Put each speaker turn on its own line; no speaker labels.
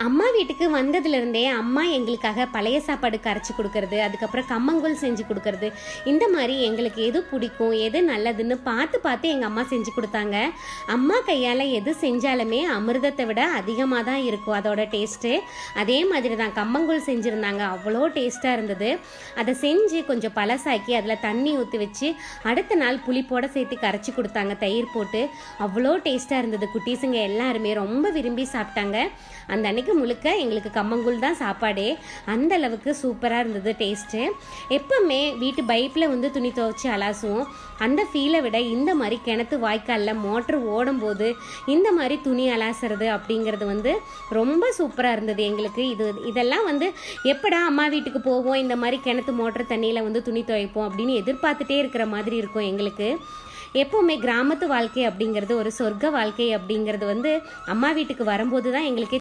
அம்மா வீட்டுக்கு வந்ததுலேருந்தே அம்மா எங்களுக்காக பழைய சாப்பாடு கரைச்சி கொடுக்கறது, அதுக்கப்புறம் கம்மங்கூழ் செஞ்சு கொடுக்கறது, இந்த மாதிரி எங்களுக்கு எது பிடிக்கும் எது நல்லதுன்னு பார்த்து பார்த்து எங்கள் அம்மா செஞ்சு கொடுத்தாங்க. அம்மா கையால் எது செஞ்சாலுமே அமிர்தத்தை விட அதிகமாக தான் இருக்கும் அதோட டேஸ்ட்டு. அதே மாதிரி தான் கம்மங்கூழ் செஞ்சுருந்தாங்க, அவ்வளோ டேஸ்ட்டாக இருந்தது. அதை செஞ்சு கொஞ்சம் பழசாக்கி அதில் தண்ணி ஊற்றி வச்சு அடுத்த நாள் புளிப்போட சேர்த்து கரைச்சி கொடுத்தாங்க, தயிர் போட்டு. அவ்வளோ டேஸ்ட்டாக இருந்தது. குட்டீஸுங்க எல்லாருமே ரொம்ப விரும்பி சாப்பிட்டாங்க. அந்த அன்னைக்கு முழுக்க எங்களுக்கு கம்மங்கூழ் தான் சாப்பாடே. அந்த அளவுக்கு சூப்பராக இருந்தது டேஸ்ட்டு. எப்பவுமே வீட்டு பைப்பில் வந்து துணி துவைச்சி அலாசுவோம். அந்த ஃபீலை விட இந்த மாதிரி கிணத்து வாய்க்காலில் மோட்ரு ஓடும்போது இந்த மாதிரி துணி அலாசுறது அப்படிங்கிறது வந்து ரொம்ப சூப்பராக இருந்தது எங்களுக்கு. இதெல்லாம் வந்து எப்படா அம்மா வீட்டுக்கு போவோம், இந்த மாதிரி கிணத்து மோட்ரு தண்ணியில் வந்து துணி துவைப்போம் அப்படின்னு எதிர்பார்த்துட்டே இருக்கிற மாதிரி இருக்கும் எங்களுக்கு. எப்போவுமே கிராமத்து வாழ்க்கை அப்படிங்கிறது ஒரு சொர்க்க வாழ்க்கை அப்படிங்கிறது வந்து அம்மா வீட்டுக்கு வரும்போது தான் எங்களுக்கு